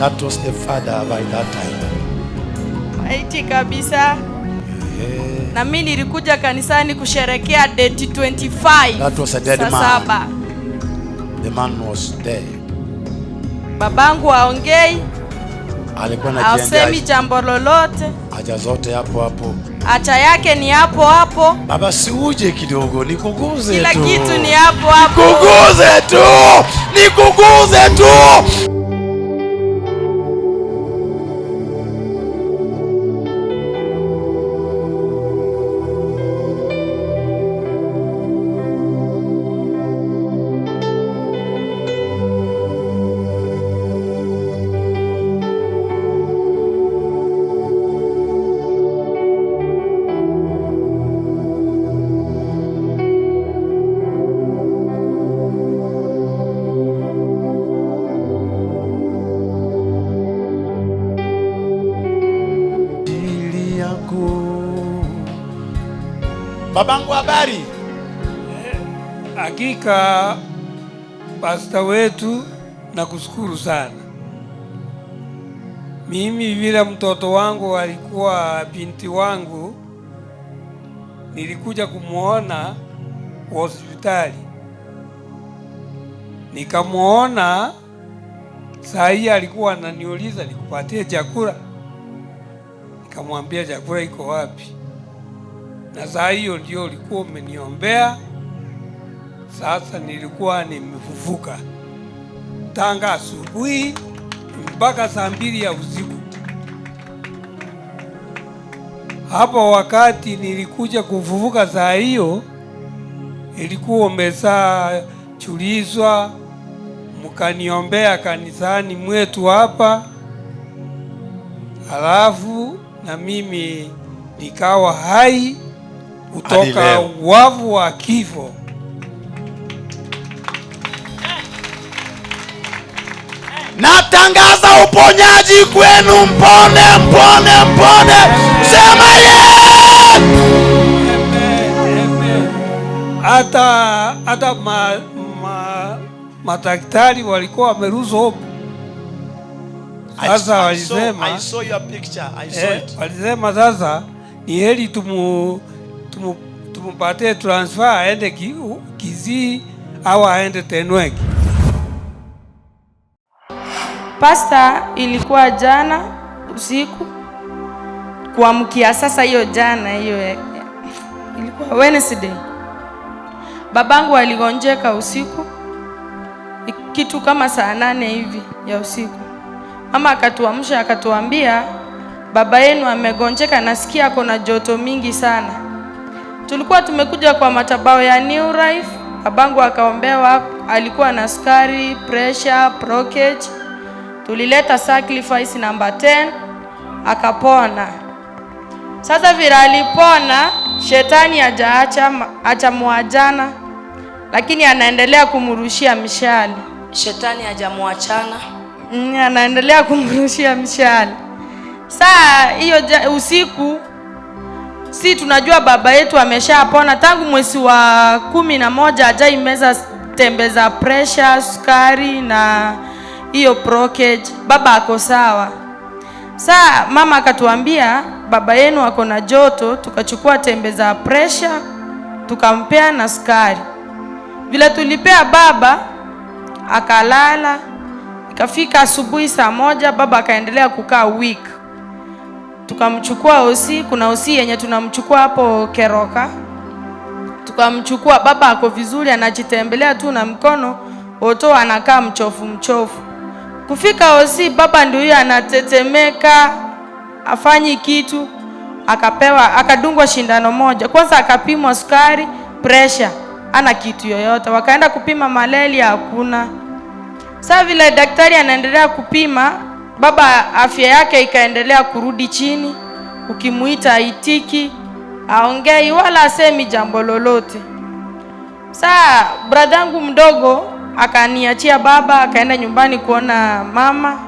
That was the father by that time. Maiti kabisa. Na mimi nilikuja kanisani kusherekea date 25. That was a dead man. The man was dead. Babangu haongei. Alikuwa na asemi jambo lolote. Haja zote hapo hapo. Acha yake ni hapo hapo. Baba si uje kidogo nikuguze tu. Kila kitu ni hapo hapo. Kuguze tu. Nikuguze tu. Babangu habari? Hakika pastor wetu na kushukuru sana. Mimi vile mtoto wangu alikuwa binti wangu, nilikuja kumuona hospitali. Nikamuona saa hii alikuwa ananiuliza nikupatie chakula. Nikamwambia chakula iko wapi? Na saa hiyo ndio ulikuwa umeniombea. Sasa nilikuwa nimefufuka tanga asubuhi mpaka saa 2 ya usiku. Hapo wakati nilikuja kufufuka saa hiyo ilikuwa umezaa chulizwa, mkaniombea kanisani mwetu hapa. Halafu na mimi nikawa hai kutoka wavu wa kifo. Natangaza uponyaji kwenu, mpone, mpone, mpone. Sema yeah! Hata madaktari walikuwa wameruhusu hope. Sasa walisema, I saw your picture. I saw it. Walisema sasa ni heri tumupatie transfer aende KISII au aende Tenwek. Pastor, ilikuwa jana usiku kuamkia sasa, hiyo jana hiyo ilikuwa Wednesday. Babangu aligonjeka usiku kitu kama saa 8 hivi ya usiku. Mama akatuamsha akatuambia baba yenu amegonjeka, nasikia kuna joto mingi sana. Tulikuwa tumekuja kwa matabao ya NEWLIFE. Babangu akaombewa, alikuwa na sukari, pressure, blockage. Tulileta sacrifice number 10, akapona. Sasa vile alipona, shetani hajaacha muachana, lakini anaendelea kumrushia mishale. Shetani hajamuachana. Anaendelea kumrushia mishale. Saa hiyo usiku si tunajua baba yetu ameshapona tangu mwezi wa 11, hajaimeza tembe za pressure, sukari na hiyo blockage. Baba ako sawa. Saa mama akatuambia baba yenu ako na joto, tukachukua tembe za pressure tukampea na sukari. Vile tulipea baba akalala, ikafika asubuhi saa 1 baba akaendelea kukaa weak. Tukamchukua hosi, kuna hosi yenye tunamchukua hapo Keroka. Tukamchukua, baba ako vizuri, anajitembelea tu na mkono, oto anakaa mchofu. Kufika hosi baba ndio huyo anatetemeka, afanyi kitu. Akadungwa shindano moja. Kwanza akapimwa sukari, pressure, ana kitu yoyote. Wakaenda kupima malaria, hakuna. Sasa vile daktari anaendelea kupima, baba afya yake ikaendelea kurudi chini. Ukimuita haitiki, aongei wala asemi jambo lolote. Sasa bradangu mdogo akaniachia baba, akaenda nyumbani kuona mama.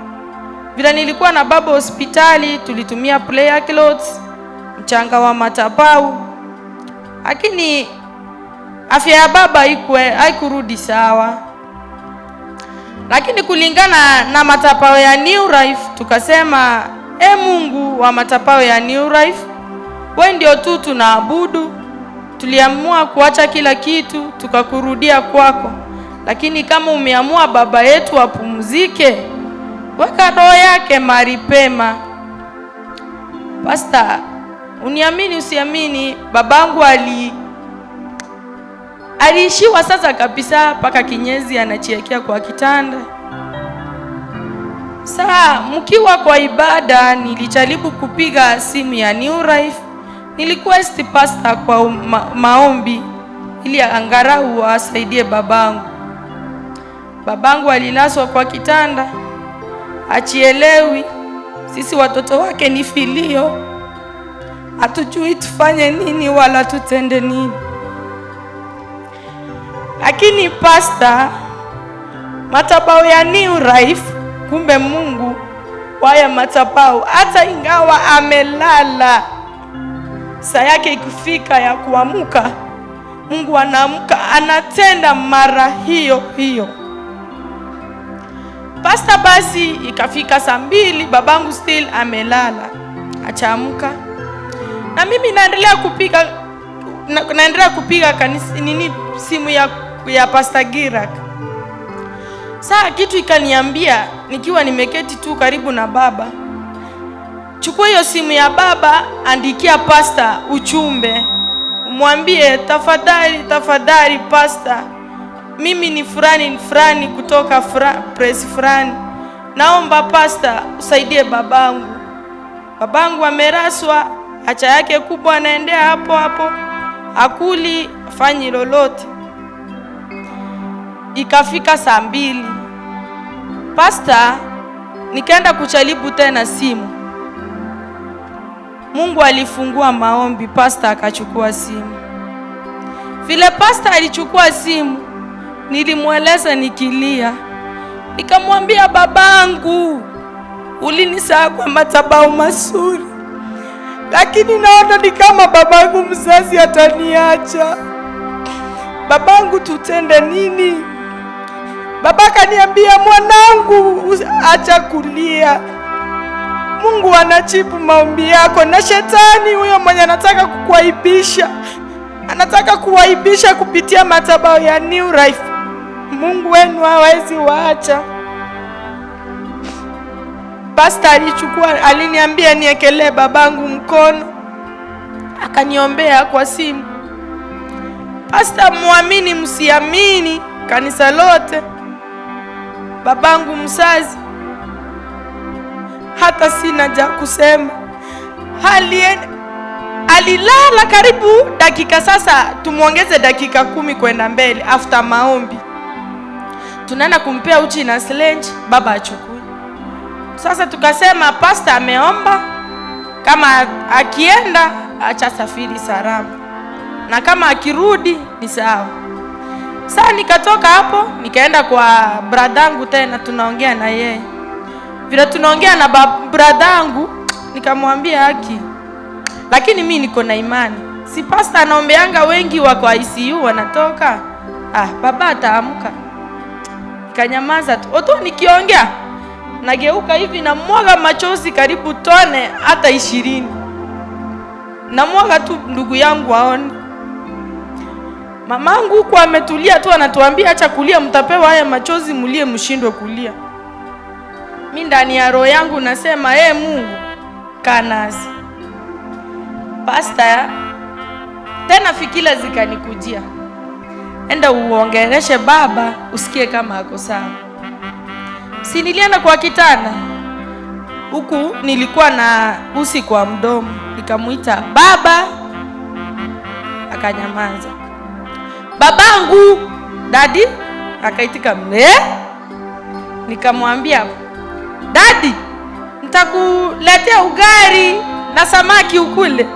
Vile nilikuwa na baba hospitali, tulitumia prayer clothes, mchanga wa matapau. Lakini afya ya baba haikurudi sawa. Lakini kulingana na matapao ya NEWLIFE tukasema, Mungu wa matapao ya NEWLIFE, wewe ndio tu tunaabudu. Tuliamua kuacha kila kitu tukakurudia kwako. Lakini kama umeamua baba yetu apumzike, weka roho yake mahali pema. Pastor, uniamini usiamini, babangu aliishiwa sasa kabisa, paka kinyezi anachiekea kwa kitanda. Saa mkiwa kwa ibada nilijaribu kupiga simu ya NEWLIFE. Niliquest pastor kwa maombi ili angalau asaidie babangu. Babangu alilaswa kwa kitanda, achielewi. Sisi watoto wake ni filio, hatujui tufanye nini wala tutende nini. Lakini pastor, matapao ya NEWLIFE, kumbe Mungu waya matapao, hata ingawa amelala, saa yake ikifika ya kuamuka, Mungu anaamka, anatenda mara hiyo hiyo. Pastor, basi ikafika saa 2, babangu still amelala, achaamka. Na mimi naendelea kupiga kanisa simu ya Pastor Gillack. Saa kitu ikaniambia nikiwa nimeketi tu karibu na baba, chukua hiyo simu ya baba, andikia pastor ujumbe, umwambie tafadhali pastor, mimi ni fulani kutoka press fulani, naomba pastor usaidie babangu. Babangu ameraswa, acha yake kubwa anaendea hapo akuli, afanyi lolote. Ikafika saa 2, pastor, nikaenda kuchalibu tena simu. Mungu alifungua maombi, pastor akachukua simu. Vile pastor alichukua simu, nilimweleza nikilia. Nikamwambia, babangu, ulinisaa kwa matabao mazuri, lakini naona ni kama babangu mzazi ataniacha. Babangu, tutende nini? Baba kaniambia, mwanangu, acha kulia. Mungu anajibu maombi yako, na shetani huyo mwenye anataka kukuaibisha, anataka kuaibisha kupitia matabao ya NEWLIFE, Mungu wenu hawezi waacha. Pastor aliniambia niekelee babangu mkono, akaniombea kwa simu. Pastor, muamini msiamini, kanisa lote, babangu mzazi, hata sina ja kusema, alilala karibu dakika. Sasa tumuongeze dakika 10 kwenda mbele. After maombi tunaenda kumpea uchi na sledge, baba achukue. Sasa tukasema pastor ameomba, kama akienda acha safiri salama, na kama akirudi ni sawa. Sasa nikatoka hapo nikaenda kwa bradangu tena, tunaongea na yeye. Vile tunaongea na bradangu, nikamwambia haki, lakini mimi niko na imani, si pastor anaombeanga wengi wako ICU wanatoka, baba ataamka. Nikanyamaza tu. Oto nikiongea nageuka hivi na mwaga machozi karibu tone hata 20. Na mwaga tu ndugu yangu aone. Mamangu huko ametulia tu, anatuambia acha kulia, mtapewa haya machozi mulie mshindwe kulia. Mimi ndani ya roho yangu nasema, Mungu kanasi. Pastor tena fikira zikanikujia, enda uongeleshe baba usikie kama ako sawa. Si nilienda kwa kitanda huku, nilikuwa na usi kwa mdomo, nikamuita baba, akanyamaza. Babangu, daddy, akaitika nikamwambia, daddy, nitakuletea ugali na samaki ukule.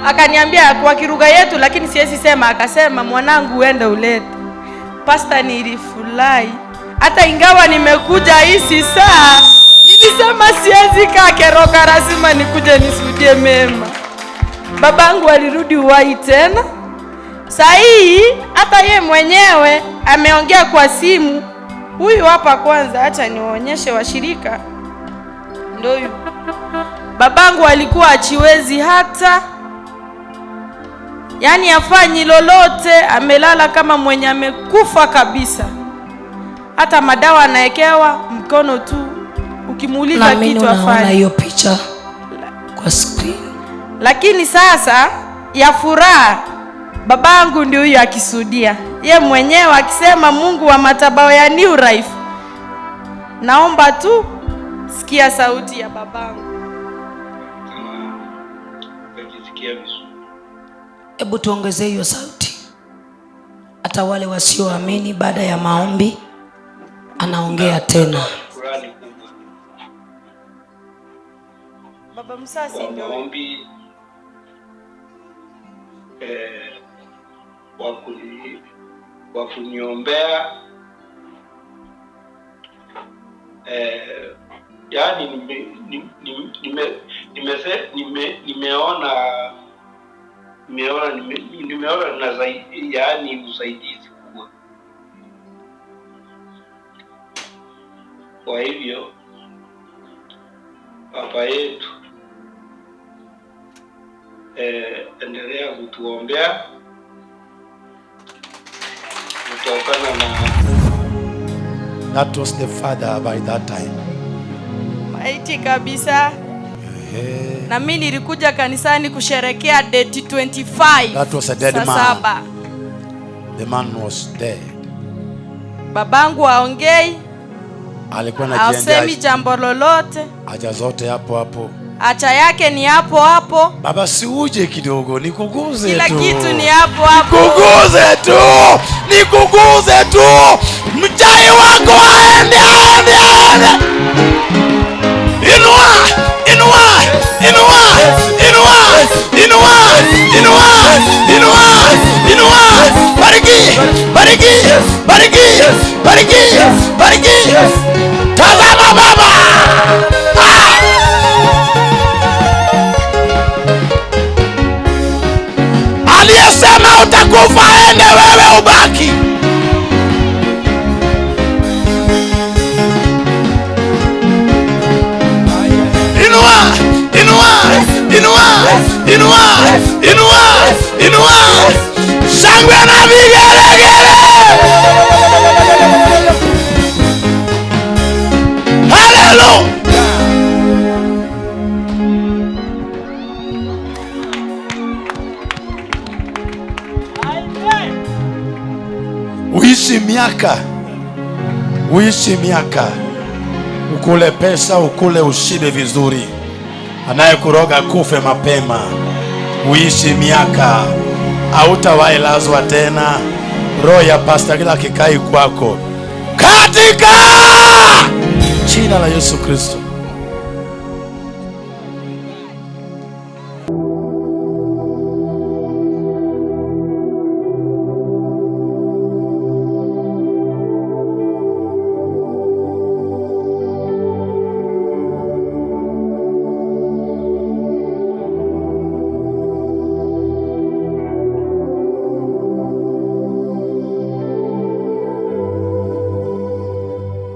Akaniambia kwa kiruga yetu, lakini siwezi sema. Akasema, mwanangu uende ulete. Pastor, nilifurahi. Hata ingawa nimekuja hizi saa, nilisema siwezi kaa keroka, lazima nikuje nisudie mema. Babangu alirudi uhai tena. Saa hii hata ye mwenyewe ameongea kwa simu, Huyu hapa kwanza, acha niwaonyeshe washirika. Ndio huyu. Babangu alikuwa achiwezi hata, yaani afanyi lolote, amelala kama mwenye amekufa kabisa. Hata madawa anaekewa mkono tu, ukimuuliza kitu afanye. Naona hiyo picha kwa screen. Lakini sasa ya furaha, babangu ndio huyo akisudia. Ye mwenyewe akisema, Mungu wa madhabahu ya NEWLIFE, naomba tu sikia sauti ya babangu. Hebu tuongezee hiyo sauti. Hata wale wasioamini, baada ya maombi anaongea tena. Baba Msasi ndio maombi wa kuniombea, yani nimeona na zaidi, yani usaidizi kubwa. Kwa hivyo baba yetu, endelea kutuombea kutokana na. That was the father by that time. Maiti kabisa. Na mimi nilikuja kanisani kusherekea date 25. That was a dead man. The man was dead. Babangu haongei, alikuwa na hasemi jambo lolote, haja zote hapo hapo, acha yake ni hapo hapo. Baba, si uje kidogo nikuguze tu, kila kitu ni hapo hapo, kuguze tu, nikuguze tu, mjai wako aende. Inua, inua, inua, inua, inua, inua, inua, inua. Bariki, bariki, bariki, bariki, bariki. Tazama baba. Aliyesema utakufa ende, wewe ubaki. Inua, inua, inua, inua, inua, inua. Shangwe na vigelegele. Hallelujah. Uishi miaka, ukule pesa, ukule ushibe vizuri, anayekuroga kufe mapema. Uishi miaka, hautawahi lazwa tena. Roho ya Pastor Gillack ikai kwako katika jina la Yesu Kristo.